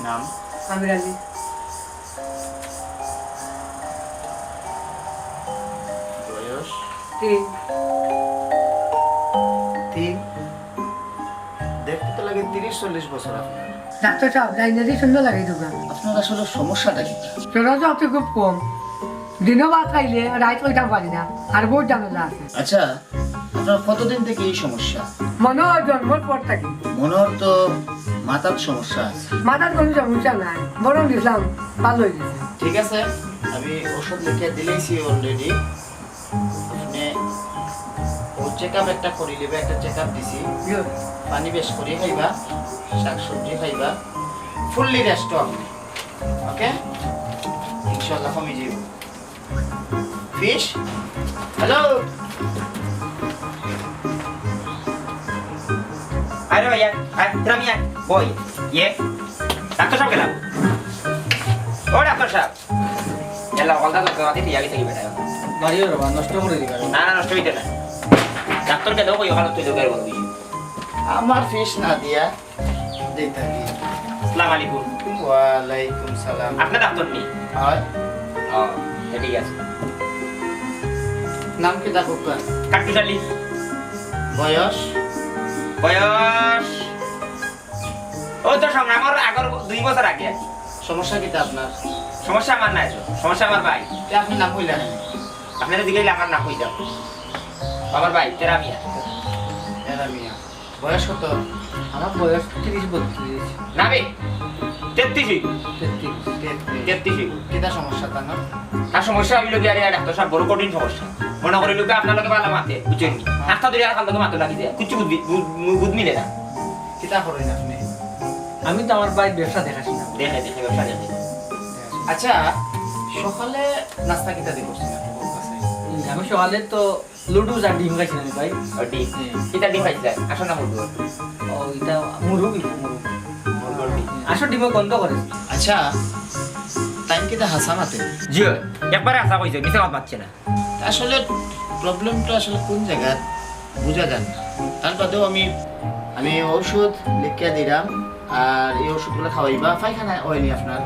নাম? আমির আলী। বয়স? 3। দেখতে তো লাগে 30-40 বছর আপনার। ডাক্তার সাহেব লাইনারি সুন্দর লাগে দোকান। আপনার আসলে সমস্যাটা কি? সেটা তো আপনি খুব কম, দিনও ভাত খাইলে রাত ওইটা পারি না, আর বহুত ঝামেলা আছে। আচ্ছা, আপনার কতদিন থেকে এই সমস্যা? মনে হয় জন্মের পর থাকি। মনে হয় তো মাথার সমস্যা আছে। মাথার কোনো সমস্যা নাই, বরং দিলাম ভালো হয়ে গেছে। ঠিক আছে, আমি ওষুধ লিখে দিলেইছি অলরেডি। আপনি ও চেক আপ একটা করে নেবে, একটা চেক আপ দিছি। পানি বেশ করে খাইবা, শাকসবজি খাইবা, ফুললি রেস্ট আপনি। ওকে, ইনশাল্লাহ কমে যাব। Fish, hello. अरे भैया तेरा मियाँ बोल ये डॉक्टर साहब केला ओ डॉक्टर साहब चला वालदा तो आती थी आगे से बैठा है মারিও রে নষ্ট করে দিবা ना ना नष्ट होते ना डॉक्टर के दो कोई हालत तो जोगर बोल दीजिए আমার ফিশ না দিয়া দিতে কি? अस्सलाम वालेकुम ওয়ালাইকুম সালাম। आपने डॉक्टर नहीं হয় हां ठीक है নাম কি ডাকুকা? काटू चली বয়স? বয়স ও তো সামনে আমার আগর 2 বছর আগে সমস্যা কি আপনার? সমস্যা আমার নাই সমস্যা আমার ভাই তে আপনি নাম কইলেন? আপনারা দিকে আমার না কই দাও আমার ভাই তেরা মিয়া এরা মিয়া। বয়স কত? আমার বয়স 30-32 না বে 33 33 33 কিটা সমস্যা তা না? আর সমস্যা আমি লোকে আরে ডাক্তার সাহেব বড় কঠিন সমস্যা মনে করে লোকে আপনার লোকে ভালো মাতে বুঝছেন নি হাতটা ধরে আর কালকে মাতে লাগি যায় কিছু বুঝ মিলে না কিটা করেন আপনি? আমি তো আমার ভাই ব্যবসা দেখাশোনা করি। দেখে দেখে ব্যবসা দেখে আচ্ছা, সকালে নাস্তা কিটা দি করছেন আপনি কোন কাছে? আমি সকালে তো লুডু আর ডিম খাইছিলাম ভাই। আর ডি এটা ডি খাইছে আসো না মুরগি ও এটা মুরগি মুরগি আসো ডিম গন্ধ করে। আচ্ছা, টাইম কিটা হাসানাতে? জি একবারে আশা কইছে মিছা কথা পাচ্ছে না আসলে প্রবলেমটা আসলে কোন জায়গা বোঝা যায় না। তার বাদেও আমি ওষুধ লিখে দিলাম, আর এই ওষুধগুলো খাওয়াইবা। পায়খানা হয়নি আপনার?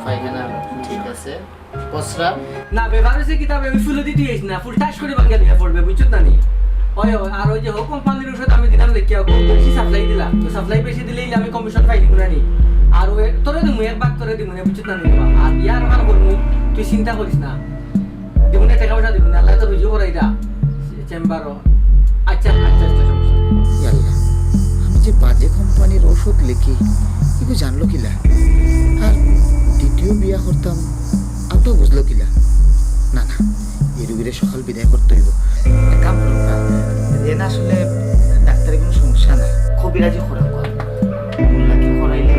পায়খানা ঠিক আছে। প্রস্রাব? না ব্যবহার হয়েছে কিতাবে ওই ফুলে দিতে আইস না ফুল টাচ করে ভাঙিয়ে নিয়ে পড়বে বুঝছত না নি ওই আর ওই যে ও কোম্পানির ওষুধ আমি দিলাম দেখি বেশি সাপ্লাই দিলাম তো সাপ্লাই বেশি দিলেই আমি কমিশন পাই না নি আর ওই তোরে দিমু এক ভাগ তোরে দিমু না বুঝছত না নি আর ইয়ার আমার করমু তুই চিন্তা করিস না দিমু না টাকা পয়সা দিমু না আল্লাহ তো রুজু করাই দা চেম্বারও আচ্ছা আচ্ছা সমস্যা ইয়াল্লা, আমি যে বাজে কোম্পানির ওষুধ লিখি এগুলো জানলো কিলা? আর দ্বিতীয় বিয়া করতাম আতো বুঝলো কিলা? না না, এই রুগীরে সকাল বিদায় করতে হইব। এক কাম করুন না, এনে আসলে ডাক্তারের কোনো সমস্যা নাই, কবিরাজি করা কি করাইলে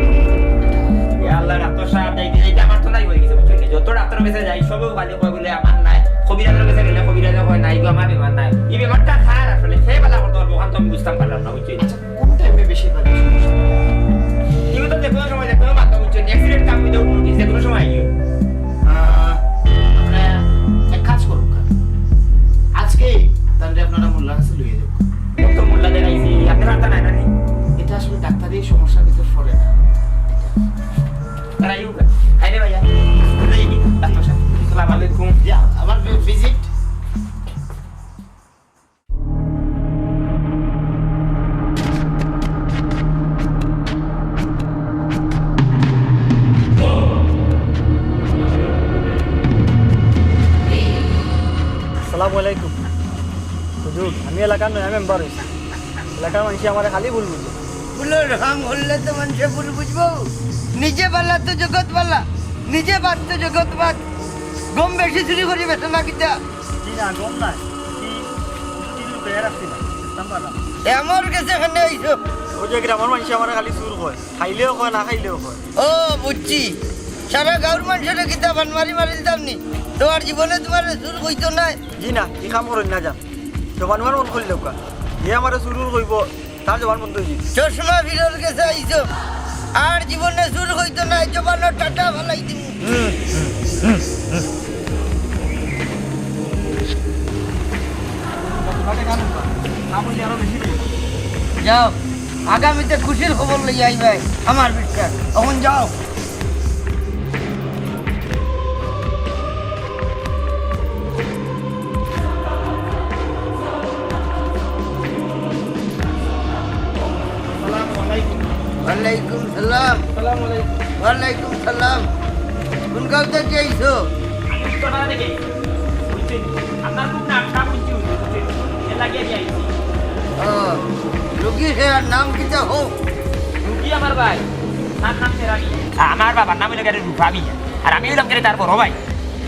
ইয়া আল্লাহ ডাক্তার সাহেব যাই দিলে আমার তো নাই হয়ে গেছে বুঝছেন যত ডাক্তার কাছে যাই সবও ভালো কয় বলে আমার নাই কবিরাজের কাছে গেলে কবিরাজে কয় নাই গো আমার বেমার নাই এই বেমারটা খার আসলে সেই বেলা করতে পারবো ওখান তো আমি বুঝতাম পারলাম না বুঝছেন কোন টাইমে বেশিরভাগ সমস্যা? তুমি তো যে কোনো সময় যে কোনো মাত্রা বুঝছেন অ্যাক্সিডেন্ট কাম হইলেও যে কোনো সময় আইও আপনি এক কাজ করুন, আজকেই তাহলে আপনারা মোল্লার কাছে লইয়ে যাবো। কত মোল্লা দেখাইছি আপনার হাতে নাই না এটা আসলে ডাক্তারি সমস্যার ভিতর পড়ে না। তারা ইউ আইরে ভাইয়া ডাক্তার সাহেব আসসালামু আলাইকুম যে আমার ভিজিট আসসালামু আলাইকুম হুজুর, আমি এলাকার নয়া মেম্বার হয়েছি। এলাকার মানুষ আমার খালি ভুল বুঝে। ভুলের রং হলে তো মানুষে ভুল বুঝবো। নিজে বালা তো জগৎ বালা, নিজে বাদ তো জগৎ বাদ। গম বেশি চুরি করি বেটা না কিতা জি না, গম নাই কি ওষুধ লুকাইয়া রাখছি না, বুঝতাম পারলাম। আমার কাছে এখানে আইসো। ওই যে গ্রামের মানুষ আমার খালি চুর কয়, খাইলেও কয় না খাইলেও কয়। ও বুঝছি, সারা গাঁর মানুষের কিতা বান মারি মারি দিতাম নি। তোমার জীবনে তোমার চুর কইতো নাই। জি না, কি কাম করেন না যান, জবান মন করলে কা যে আমার চুরুর কইব তার জবান বন্ধ হয়ে যাবে। চশমা ফিরোর কাছে আইসো, আর জীবনে চুর কইতো নাই। জবানো টাটা ভালাই দিমু। কত টাকা কাম কা কাম হইলে আরো বেশি দিই। যাও আগামীতে খুশির খবর লইয়া আইবে আমার বিশ্বাস এখন যাও ওয়ালাইকুম সালাম ওয়ালাইকুম সালাম কোন গাঁও থেকে আইছো আমি উত্তরপাড়া থেকে বুঝছেন আপনার খুব নামটা বুঝছি বুঝছেন এর লাগিয়ে দিয়ে আইছি ও রুগী হেরার নাম কিটা হোক রুগী আমার ভাই তার নাম সেরানি আমার বাবার নাম হইলো গেলে রূপা মিয়া আর আমি হইলাম গেলে তার বড় ভাই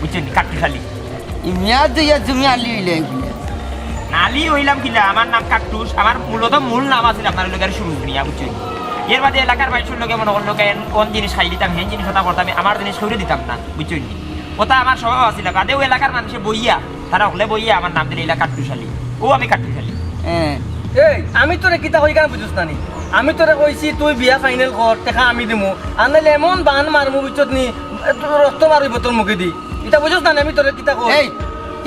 বুঝছেন কাকটুশালী ইমিয়া তুইয়া তুমি আলি হইলে নালি হইলাম কিনা আমার নাম কাকটুস আমার মূলত মূল নাম আছে আপনার লোকের শুরু নিয়া বুঝছেন এর বাদে এলাকার বাইশের লোকে মনে করলো কোন জিনিস খাই দিতাম হেন জিনিস কথা করতাম আমার জিনিস সরে দিতাম না বুঝছেন ওটা আমার স্বভাব আছিল বাদেও এলাকার মানুষে বইয়া তারা হলে বইয়া আমার নাম দিলে এলাকা কাকটুশালী ও আমি কাকটুশালী হ্যাঁ এই আমি তোরে কিতা কই কেন বুঝছ না নি আমি তোরে কইছি তুই বিয়া ফাইনাল কর দেখা আমি দিমু আনলে এমন বান মারমু বুঝছত নি রক্ত মারিব তোর মুখে দি এটা বুঝছ না আমি তোরে কিতা কই এই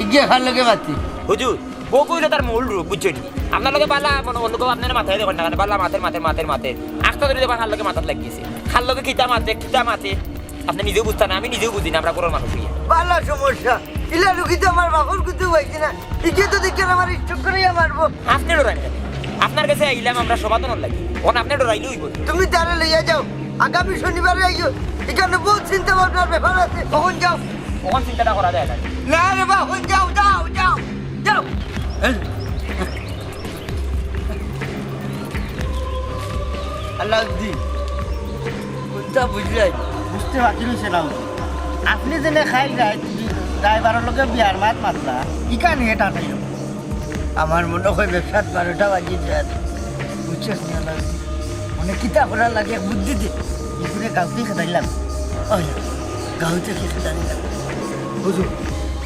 ইগে খার লগে বাতি হুজুর বউ কইলো তার মূল রূপ বুঝছেন আপনার লোকে বালা মানে অন্য কেউ আপনার মাথায় দেখেন না বালা মাথের আস্তা ধরে দেবা খাল লোকে মাথার লাগিয়েছে খাল লোকে খিতা মাথে আপনি নিজেও বুঝতেন আমি নিজেও বুঝি না আমরা কোনো মানুষ হইয়া বালা সমস্যা ইলা রুগী তো আমার বাপর কুতু হইছে না ইগে তো দেখে আমার স্টক করিয়া মারবো আপনি ডরাইন কেন? আপনার কাছে আইলাম আমরা সমাধান লাগি ওন আপনি ডরাইলেও হইব তুমি তারে লইয়া যাও আগামী শনিবারে আইও এখানে বহুত চিন্তা ভাবনার ব্যাপার আছে কখন যাও ওখান চিন্তাটা করা যায় না না রে বাবা যাও যাও যাও যাও আল্লাহদ্দিন কোনটা বুঝলাই বুঝতে পারছিলাম আপনি যেনে খাই যায় ড্রাইভারের লোকে বিয়ার মাত মাতলা ইকান এটা নাই আমার মনে হয় ব্যবসাত 12টা বাজি যায় বুঝছিস না আল্লাহদ্দিন মানে কিতা করার লাগে বুদ্ধি দে ইপুরে গাঁওতে খেদাইলাম গাঁওতে খেদাইলাম বুঝুন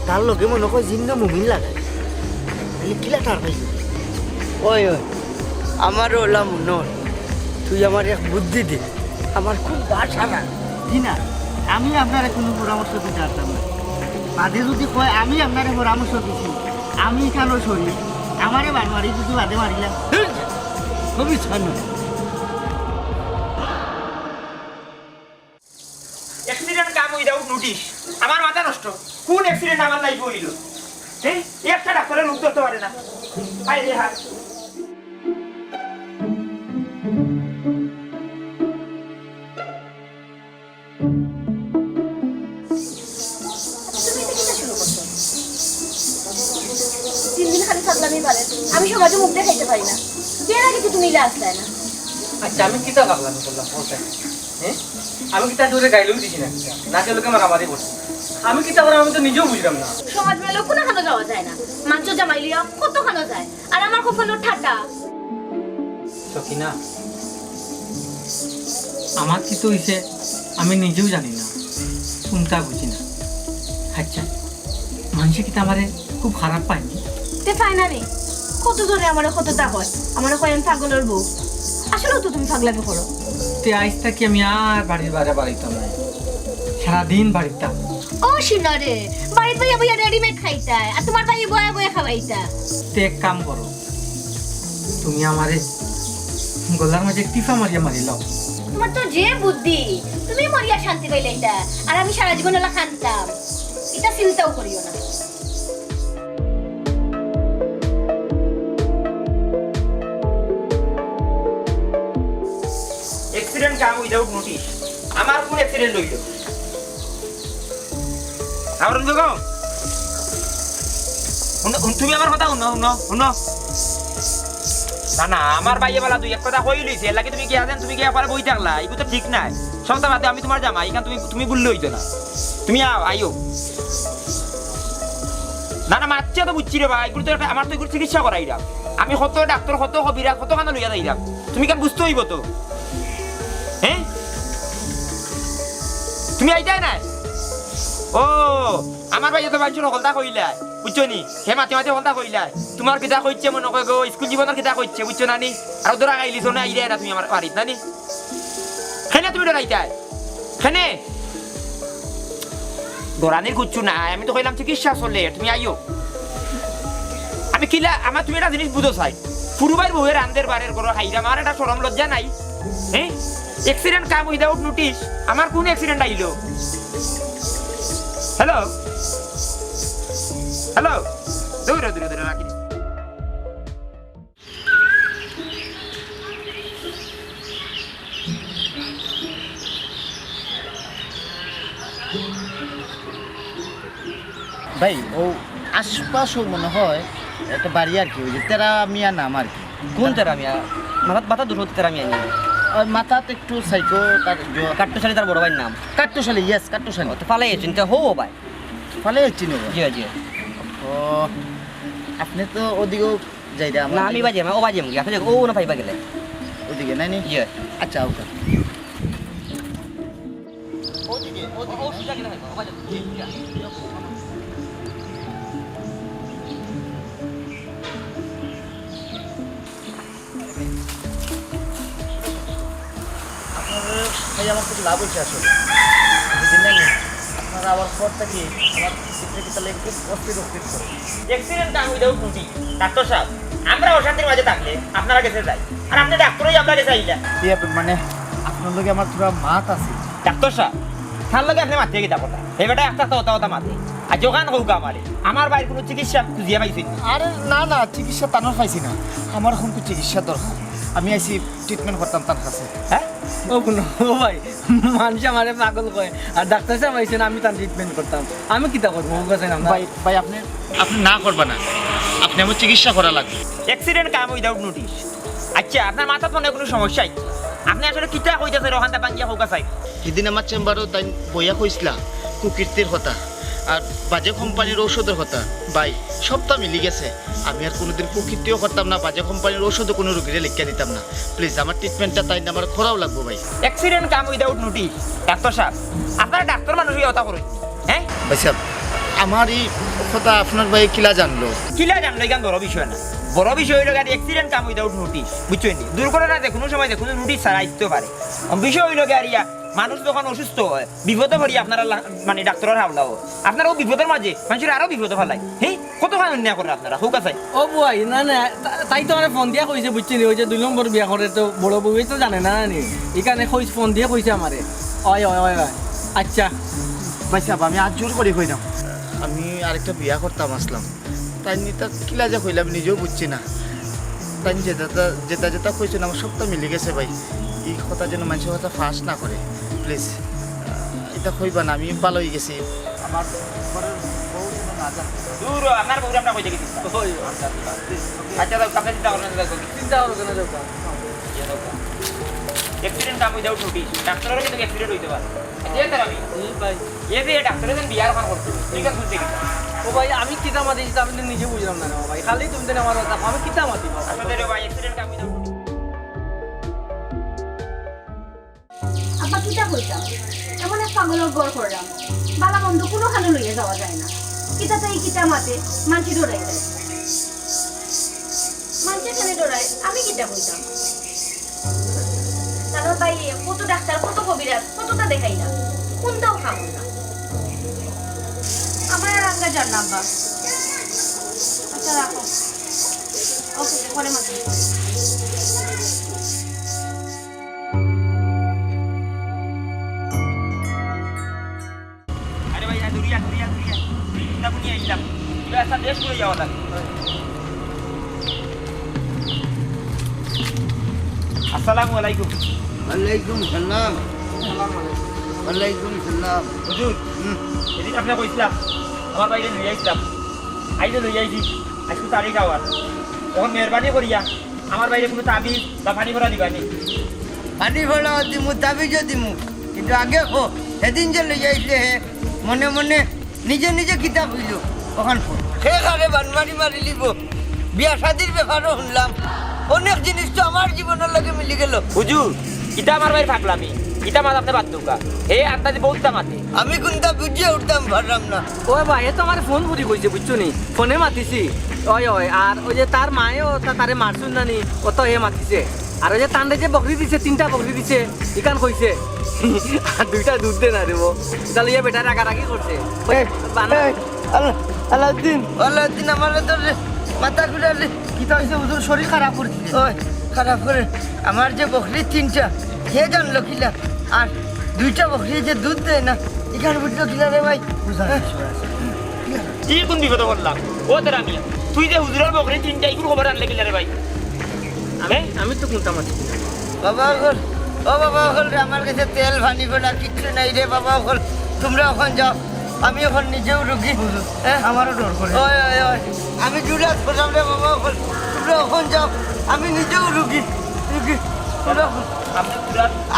তার লোকে মনে হয় জিন্দা মুমিন লাগায় কিলা তার পাইল ওই ওই আমারও ওলা মনে তুই আমার এক বুদ্ধি দে আমার খুব বাসা না না আমি আপনার কোনো পরামর্শ দিতে পারতাম না বাদে যদি কয় আমি আপনার পরামর্শ দিছি আমি কেন শরীর আমারে বানমারি যদি বাদে মারিলাম খুবই ছন্ন অ্যাক্সিডেন্ট কাম উইদাউট নোটিশ আমার মাথা নষ্ট কোন অ্যাক্সিডেন্ট আমার লাইফে হইল হ্যাঁ একটা ডাক্তারের রূপ ধরতে পারে না হাই রে হাই আমি সমাজে মুখ দেখাইতে পারি না বিয়ের আগে তো তুমি আসলে না আচ্ছা আমি কিতা ভাবলাম বললাম হ্যাঁ আমি কিতা জোরে গাইলেও দিছি না নাচের লোকে আমার আমারই করছি আমি কিতা করে আমি তো নিজেও বুঝলাম না সমাজ মেলেও কোনো খানো যাওয়া যায় না মাংস জামাই লিয়া কত খানো যায় আর আমার কপালো ঠাটা সখিনা আমার কি তো হইছে আমি নিজেও জানি না কোনটা বুঝি না আচ্ছা মানুষে কিতা আমারে খুব খারাপ পায়নি তে ফাইনালি কত জনে আমার কতটা হয় আমার কয় আমি পাগলের বউ আসলেও তো তুমি পাগলামি করো তে আজ থেকে আমি আর বাড়ির বাইরে বাড়িতাম না সারাদিন বাড়িতাম ও শিনরে বাড়িতে বইয়া বইয়া রেডিমেড খাইতা আর তোমার ভাই বয়া বয়া খাওয়াইতা তে এক কাম করো তুমি আমারে গলার মাঝে টিফা মারিয়া মারিলাও তোমার তো যে বুদ্ধি তুমি মরিয়া শান্তি পাইলাইতা আর আমি সারা জীবন ওলা খানতাম এটা চিন্তাও করিও না অ্যাক্সিডেন্ট কাম উইদাউট নোটিশ আমার কোন অ্যাক্সিডেন্ট হইল আমার তুমি আমার কথা শুনো না আমার বাইয়ে বেলা তুই এক কথা কই লইছে এর লাগে তুমি কি আছেন তুমি কি একবার বই থাকলা এগুলো তো ঠিক নাই সবটা বাদে আমি তোমার জামা এখান তুমি বললে হইতো না তুমি আইও না মারছে তো বুঝছি রে ভাই এগুলো তো আমার তো এগুলো চিকিৎসা করাই রাখ আমি কত ডাক্তার কত হবিরা কত খানা লইয়া যাই রাখ তুমি কেন বুঝতে হইব তো হ্যাঁ তুমি আইতাই নাই ও আমার ভাই তো বাঞ্চুর হলদা কইলা বুঝছো নি হে মাতে হলদা কইলা তোমার কিতা কইছে মনে কই গো স্কুল জীবনের কিতা কইছে বুঝছো না নি আর ওদরা গাইলিছ না আইরে না তুমি আমার বাড়িত না নি খেনে তুমি ডরাইতাই খেনে দরানির কুচ্ছু না আমি তো কইলাম চিকিৎসা চলে তুমি আইও আমি কিলা আমার তুমি একটা জিনিস বুঝো চাই পুরুবাই বউয়ের আন্দের বারের গরো খাইরা আমার একটা শরম লজ্জা নাই হ্যাঁ অ্যাক্সিডেন্ট কাম উইদাউট নোটিশ আমার কোন অ্যাক্সিডেন্ট আইলো হ্যালো হ্যালো দূরে দূরে দূরে রাখি ভাই ও আশপাশও মনে হয় একটা বাড়ি আর কি ওই যে তেরা মিয়া নাম আর কি কোন তেরা মিয়া মাথা দুটো তেরা মিয়া নিয়ে আর মাথাতে একটু সাইকো তার কাট্টশালী তার বড় ভাইয়ের নাম কাট্টশালী ইয়েস কাট্টশালী তো ফালাই চিন্তা হো ভাই ফলে চিনি জি জি ও আপনি তো ওদিকেও যাই রে না আমি বাজে ও বাজে আপনি ও না পাইবা গেলে ওদিকে নাই নি জি আচ্ছা ওকে ওদিকে ও সুজা গেলে ও বাজে জি আপনাদের ভাই আমার খুব লাভ হয়েছে আসলে বুঝলেন না আপনারা আবার পর থেকে আমার চিত্রে কি তাহলে একটু অস্থির করে অ্যাক্সিডেন্ট কাম উইদাউট নোটিশ ডাক্তার সাহেব আমরা অশান্তির মাঝে থাকলে আপনারা কাছে যাই আর আপনি ডাক্তারই আপনার কাছে আইলা মানে আপনার লগে আমার পুরো মাত আছে ডাক্তার সাহেব তার লগে আপনি মাতিয়ে গিয়ে কথা এই বেটা একটা তো মাতে আর যোগান হোক আমার বাইরে কোনো চিকিৎসা খুঁজিয়ে পাইছি আরে না না চিকিৎসা তানোর পাইছি না আমার এখন কোনো চিকিৎসা দরকার আমি আইসি ট্রিটমেন্ট করতাম তার কাছে হ্যাঁ ও কোনো ও ভাই মানুষ আমারে পাগল কয় আর ডাক্তার সাহেব আইছেন আমি তার ট্রিটমেন্ট করতাম আমি কিতা করবো ও কাছে না ভাই ভাই আপনি না করবা না আপনি আমার চিকিৎসা করা লাগবে অ্যাক্সিডেন্ট কাম উইদাউট নোটিশ আচ্ছা আপনার মাথার মনে কোনো সমস্যা আছে আপনি আসলে কিতা কইতেছেন ওখানটা বাঙ্গিয়া হোক চাই সেদিন আমার চেম্বারও তাই বইয়া কইসলা কুকীর্তির কথা আর বাজে কোম্পানির ঔষধের কথা ভাই সবটা মিলি গেছে আমি আর কোনোদিন কুকীর্তিও করতাম না বাজে কোম্পানির ঔষধও কোনো রোগীরে লিখিয়ে দিতাম না প্লিজ আমার ট্রিটমেন্টটা তাই আমার করাও লাগবো ভাই অ্যাক্সিডেন্ট কাম উইদাউট নোটিশ ডাক্তার সাহেব আপনারা ডাক্তার মানুষই কথা করুন হ্যাঁ ভাই সাহেব আমার এই কথা আপনার ভাই কিলা জানলো কিলা জানলো এখান বড় বিষয় না বড় বিষয় হইল গাড়ি অ্যাক্সিডেন্ট কাম উইদাউট নোটিশ বুঝছেন দুর্ঘটনা যে কোনো সময় যে কোনো নোটিশ ছাড়া আসতে পারে বিষয় হইল গাড়িয়া মানুষ যখন অসুস্থ হয় বিপদে পড়ি আপনারা মানে ডাক্তারের হাওলাও আপনারাও বিপদের মাঝে মানুষের আরো বিপদে ফেলাই হ্যাঁ কতক্ষণ অন্যায় করেন আপনারা হোক আছে ও বুয়াই না না তাই তো আমার ফোন দিয়া কইছে বুঝছিনি ওই যে 2 নম্বর বিয়া করে তো বড় বউই তো জানে না নি এখানে কইছে ফোন দিয়ে কইছে আমারে ওই ওই ওই আচ্ছা ভাই সাহেব আমি আজ জোর করে কইলাম আমি আরেকটা বিয়া করতাম আসলাম তাই নিতা কিলা যা কইলাম নিজেও বুঝছি না তাই যেটা যেটা কইছেন আমার সবটা মিলে গেছে ভাই এই কথা যেন মানুষের কথা ফাঁস না করে প্লিজ এটা কইবা না আমি ভালো হয়ে গেছি আমার ঘরের বউ যেন না জানে। দূর আপনার বউরে আপনার কইতে গেছি আচ্ছা দাও কাপড় চিন্তা করেন না চিন্তা করো কেন যাও অ্যাক্সিডেন্ট কাম উইদাউট নোটিশ ডাক্তারেরও কিন্তু অ্যাক্সিডেন্ট হইতে পারে এই তার আমি ভাই এই যে ডাক্তারের যেন বিয়ার খান করতে ঠিক আছে বুঝতে গেছি ও ভাই আমি কিতা মাতি আমি তো নিজে বুঝলাম না ভাই খালি তুমি তো আমার কথা আমি কিতা মাতি আসলে রে ভাই অ্যাক্সিডেন্ট কাম উইদাউট আব্বা কিটা কইতাম এমন এক পাগলের গড় করলাম বালা বন্ধ কোনোখানে লইয়া যাওয়া যায় না কিতা তাই কিতা মাতে মানছি ডরাই যায় মানছি খানে ডরাই আমি কিটা কইতাম তারপর ভাই কত ডাক্তার কত কবিরাজ কতটা দেখাই না কোনটাও খাবো না আমার আর আঙ্গা যান না আব্বা আচ্ছা রাখো ওকে পরে মাত্র আরে ভাই দুরিয়া না বুঝিয়ে আইলাম ব্যবসা দেশ করে যাওয়া লাগে আসসালামু আলাইকুম ওয়ালাইকুম সালাম ওয়ালাইকুম সালাম হুজুর এদিন আপনি কইছিলাম আমার বাইরে লইয়া আইছিলাম আইলে লইয়া আইছি আজকে তারিখ আওয়ার তখন মেহরবানি করিয়া আমার বাইরে কোনো তাবিজ বা পানি ভরা দিবানি পানি ভরা দিমু তাবিজও দিমু কিন্তু আগে কো সেদিন যে লই যাইছে মনে মনে নিজে নিজে কিতাব হইল ওখান সে ঘরে বানমারি মারি লিব বিয়া শাদির ব্যাপারও শুনলাম অনেক জিনিস তো আমার জীবনের লগে মিলি গেল হুজুর ইটা আমার বাইরে থাকলামই ইটা মাছ আপনি বাদ দৌকা হে আন্দাজে বহুতটা মাতে আমি কোনটা বুঝিয়ে উঠতাম পারলাম না ও ভাই এ তো আমার ফোন করি কইছে বুঝছো নি ফোনে মাতিছি ওই ওই আর ওই যে তার মায়েও তারে মারছুন নানি ও তো এ মাতিছে আর ওই যে তান্ডে যে বকরি দিছে 3টা বকরি দিছে ইকান কইছে আর 2টা দুধ দে না দেবো তাহলে এ বেটা রাগারাগি করছে আলাউদ্দিন আমার তো মাথা ঘুরালে কিতা হয়েছে হুজুর শরীর খারাপ করে ওই খারাপ করে আমার যে বকরি 3টা কে জানলো কিলা আর 2টা বকরি যে দুধ দেয় না এখানে বুঝলো কিলা রে ভাই কি কোন বিপদ করলাম ও তোরা মিয়া তুই যে হুজুরের বকরি 3টা ইকুর খবর আনলে কিলা রে ভাই আমি তো কোনটা মাছ বাবা হল ও বাবা হল রে আমার কাছে তেল ভানি গোলা কিচ্ছু নাই রে বাবা হল তোমরা ওখান যাও আমি এখন নিজেও রুগী আমারও ডর করে ওই ওই ওই আমি জুড়া করলাম রে বাবা হল তোমরা ওখান যাও আমি নিজেও রুগী রুগী তোমরা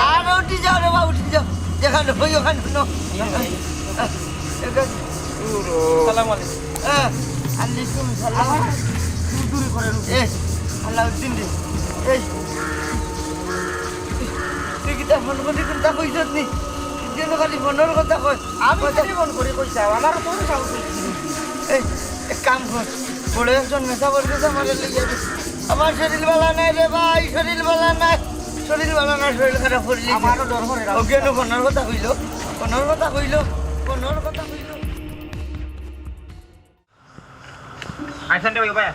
আর উঠি যাও রে বাবা উঠি যাও যেখানে ওই ওখানে সালাম আলাইকুম আলাইকুম সালাম দূরে করে আল্লাহউদ্দিন রে এই তুই কি তা ফোন করে কোনটা কইছত নি যেন খালি ফোনের কথা কই আমি কি ফোন করে কইছাও আমার তো সাউন্ড এই এক কাম কর পড়ে একজন মেসা বলতে আমারে লইয়া দে আমার শরীর ভালো নাই রে ভাই শরীর ভালো নাই শরীর ভালো না শরীর খারাপ করলি আমারও ডর করে ওকে নো ফোনের কথা কইলো ফোনের কথা কইলো ফোনের কথা কইলো আইসান রে ভাই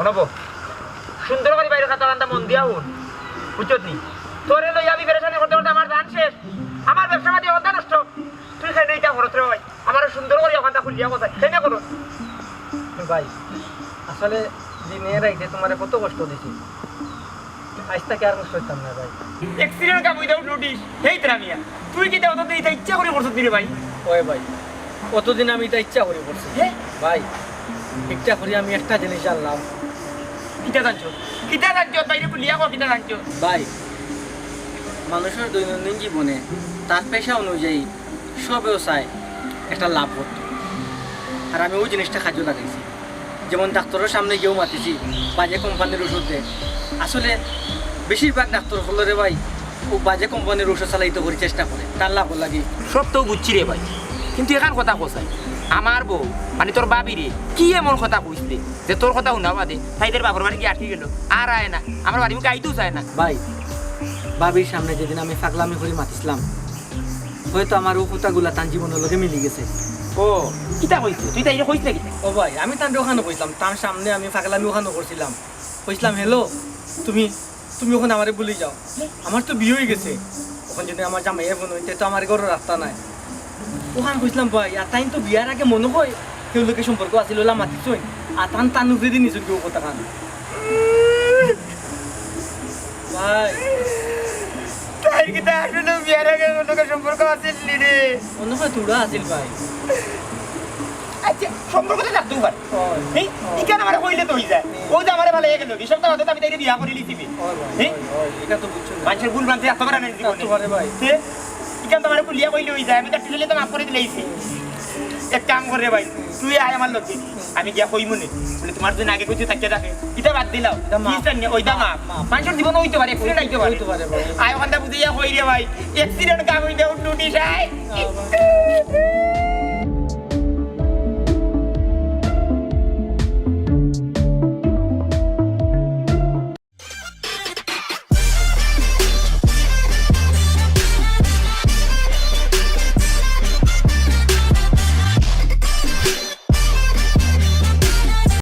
অনবো সুন্দর করে বাইরে কথা কান্দা মন দিয়া হুন বুঝছত নি তোরে লই আমি পেরেশানি করতে করতে আমার জান শেষ আমার ব্যবসা মাঝে অন্ধা নষ্ট তুই খাই এইটা করত রে ভাই আমার সুন্দর করে ওখানটা খুলিয়া কথা সেই না করো ভাই আসলে যে মেয়েরা এটা তোমার কত কষ্ট দিছি আজ থেকে আর কষ্ট হইতাম না ভাই এক্সিডেন্ট কাম উইদাউট নোটিস হেই তোরা মিয়া তুই কি দাও তো এইটা ইচ্ছা করে করছত রে ভাই ওই ভাই কতদিন আমি এটা ইচ্ছা করে করছি ভাই ইচ্ছা করি আমি একটা জিনিস জানলাম কিটা জানছো বাইরে খুলিয়া কো কিটা জানছো ভাই মানুষের দৈনন্দিন জীবনে তার পেশা অনুযায়ী সবেও চায় একটা লাভ করতো আর আমি ওই জিনিসটা কাজে লাগাইছি যেমন ডাক্তারের সামনে গিয়েও মাতিছি বাজে কোম্পানির ওষুধ দেয় আসলে বেশিরভাগ ডাক্তার হলো রে ভাই ও বাজে কোম্পানির ওষুধ চালাইতে করে চেষ্টা করে তার লাভ লাগে সব তো বুঝছি রে ভাই কিন্তু এখান কথা কোসাই আমার বউ মানে তোর বাবি রে কি এমন কথা কইছে যে তোর কথা শুনা বাদে তাইদের বাবার বাড়ি কি আটকে গেল আর আয় না আমার বাড়ি মুখে আইতেও চায় না ভাই বাবির সামনে যেদিন আমি ফাগলামি করে মাতিছিলাম হয়তো আমার ও কথাগুলা তার জীবনের লোকে মিলে গেছে ও কিটা কইছে তুই তাই কইছ নাকি ও ভাই আমি তার ওখানে কইছিলাম তার সামনে আমি ফাগলামি ওখানে করছিলাম কইছিলাম হ্যালো তুমি ওখানে আমারে বলে যাও আমার তো বিয়ে হয়ে গেছে ওখানে যদি আমার জামাইয়ের বোন হইতে তো আমার ঘরের রাস্তা নাই ওখানে কইছিলাম ভাই আর তাই তো বিয়ার আগে মনে হয় কেউ লোকের সম্পর্ক আছিল মাতিছই আর তান উপরে দিয়ে নিজের কেউ কথা খান ভাই তাই কি তা আসলে বিয়ার আগে লোকের সম্পর্ক আছিল রে মনে হয় তোরা আছিল ভাই আচ্ছা সম্পর্কটা থাকতেও পারে এই ইকান আমার কইলে তো হই যায় ও যে আমারে ভালো লাগে লোক সপ্তাহ হতে আমি তাইরে বিয়া করে লিছিবি এই এটা তো বুঝছো না মানুষের ভুল মানতে এত বড় না জীবনে পারে ভাই ইকান তোমার কুলিয়া কইলে হই যায় আমি তো টিলে তো মাফ করে দিলেইছি এক কাম করে ভাই তুই আয় আমার লোক আমি গিয়া কই মনে বলে তোমার জন্য আগে কইতে থাকতে থাকে এটা বাদ দিলাও কি জানি ওইটা মা মানুষের জীবন হইতে পারে অ্যাক্সিডেন্ট হইতে পারে ভাই আয় ওখানটা বুঝিয়া কই রে ভাই অ্যাক্সিডেন্ট কাম হইতে নোটিশ আয়